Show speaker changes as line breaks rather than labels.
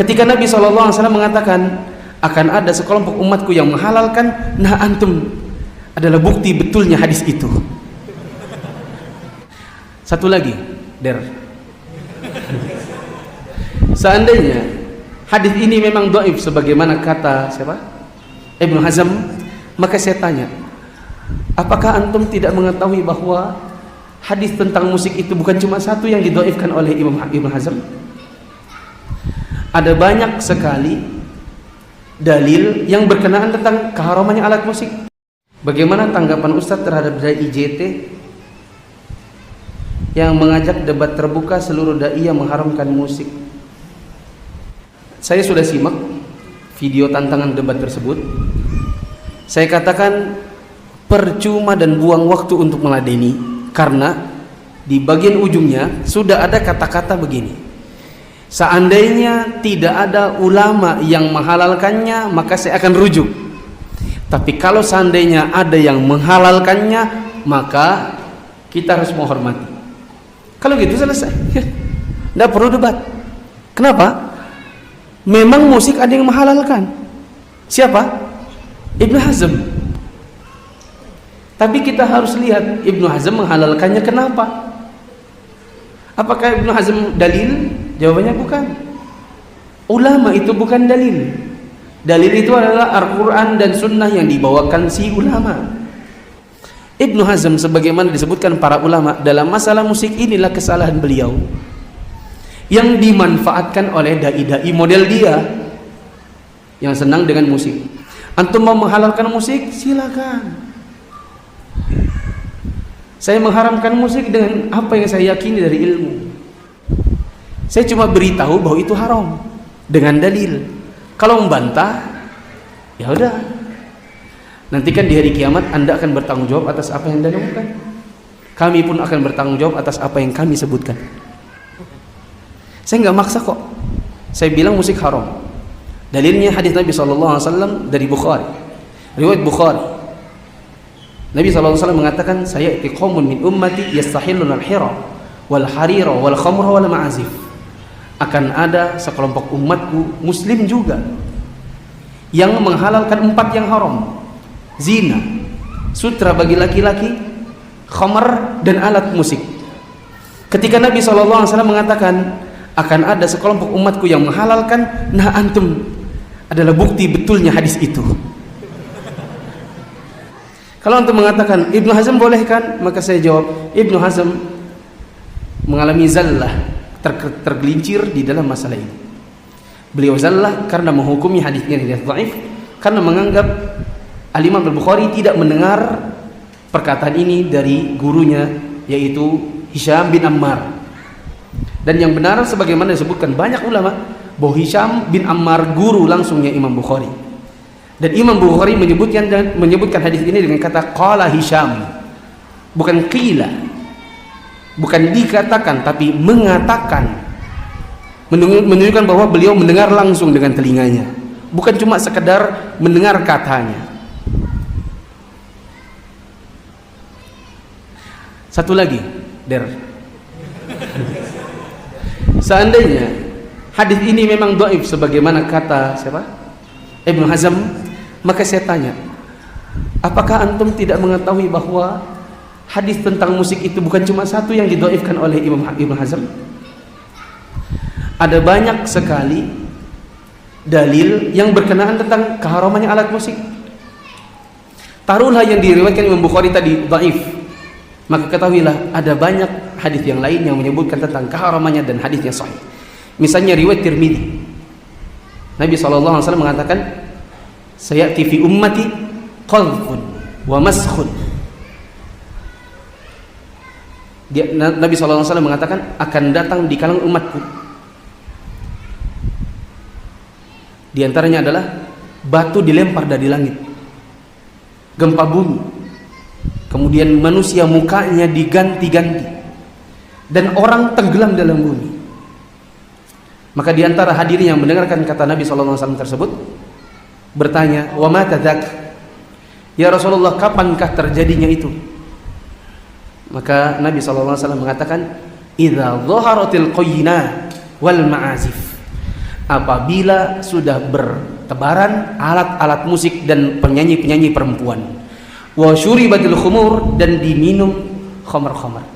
Ketika Nabi SAW mengatakan akan ada sekelompok umatku yang menghalalkan, nah antum adalah bukti betulnya hadis itu. Satu lagi, seandainya hadis ini memang dhaif sebagaimana kata siapa? Ibnu Hazm, maka saya tanya, apakah antum tidak mengetahui bahwa hadis tentang musik itu bukan cuma satu yang didhaifkan oleh Imam Ibnu Hazm? Ada banyak sekali dalil yang berkenaan tentang keharamannya alat musik. Bagaimana tanggapan Ustadz terhadap dai IJT yang mengajak debat terbuka seluruh dai yang mengharamkan musik? Saya sudah simak video tantangan debat tersebut. Saya katakan percuma dan buang waktu untuk meladeni, karena di bagian ujungnya sudah ada kata-kata begini: seandainya tidak ada ulama yang menghalalkannya, maka saya akan rujuk. Tapi kalau seandainya ada yang menghalalkannya, maka kita harus menghormati. Kalau gitu selesai. Tidak perlu debat. Kenapa? Memang musik ada yang menghalalkan. Siapa? Ibnu Hazm. Tapi kita harus lihat Ibnu Hazm menghalalkannya kenapa? Apakah Ibnu Hazm dalil? Jawabannya bukan. Ulama itu bukan dalil. Dalil itu adalah Al-Quran dan Sunnah yang dibawakan si ulama. Ibnu Hazm sebagaimana disebutkan para ulama dalam masalah musik, inilah kesalahan beliau yang dimanfaatkan oleh dai-dai model dia yang senang dengan musik. Antum mau menghalalkan musik, silakan. Saya mengharamkan musik dengan apa yang saya yakini dari ilmu. Saya cuma beritahu bahwa itu haram dengan dalil. Kalau membantah, ya udah. Nanti kan di hari kiamat Anda akan bertanggung jawab atas apa yang Anda lakukan. Kami pun akan bertanggung jawab atas apa yang kami sebutkan. Saya nggak maksa kok. Saya bilang musik haram. Dalilnya hadis Nabi SAW dari Bukhari, riwayat Bukhari. Nabi SAW mengatakan, saya qaumun min ummati yastahilluna al-hira wal harira wal khamra wal ma'azif. Akan ada sekelompok umatku muslim juga yang menghalalkan 4 yang haram: zina, sutra bagi laki-laki, khamar, dan alat musik. Ketika Nabi SAW mengatakan akan ada sekelompok umatku yang menghalalkan, nah antum adalah bukti betulnya hadis itu. Kalau antum mengatakan Ibnu Hazm bolehkan, maka saya jawab Ibnu Hazm mengalami zallah, tergelincir di dalam masalah ini. Beliau zallah karena menghukumi hadisnya hadis dhaif, karena menganggap Al-Imam Al-Bukhari tidak mendengar perkataan ini dari gurunya, yaitu Hisham bin Ammar. Dan yang benar sebagaimana disebutkan banyak ulama bahwa Hisham bin Ammar guru langsungnya Imam Bukhari. Dan Imam Bukhari menyebutkan hadis ini dengan kata qala Hisham, bukan qila, bukan dikatakan, tapi mengatakan, menunjukkan bahwa beliau mendengar langsung dengan telinganya, bukan cuma sekedar mendengar katanya. Satu lagi, seandainya hadis ini memang dhaif sebagaimana kata siapa? Ibnu Hazm, maka saya tanya, apakah antum tidak mengetahui bahwa hadis tentang musik itu bukan cuma satu yang didhaifkan oleh Imam Ibnu Hazm? Ada banyak sekali dalil yang berkenaan tentang keharamannya alat musik. Taruhlah yang diriwayatkan Imam Bukhari tadi dhaif, maka ketahuilah ada banyak hadis yang lain yang menyebutkan tentang keharamannya dan hadisnya sahih. Misalnya riwayat Tirmidzi, Nabi SAW mengatakan, sayati fi ummati qadhfun wa maskhun. Nabi SAW mengatakan akan datang di kalangan umatku, di antaranya adalah batu dilempar dari langit, gempa bumi, kemudian manusia mukanya diganti-ganti, dan orang tenggelam dalam bumi. Maka di antara hadirin yang mendengarkan kata Nabi SAW tersebut bertanya, wa ma tadzak, ya Rasulullah, kapankah terjadinya itu? Maka Nabi SAW mengatakan, idza dhaharatil qayyinah wal ma'azif, apabila sudah bertebaran alat-alat musik dan penyanyi-penyanyi perempuan. Wa syuribatil khumur, dan diminum khamar-khamar.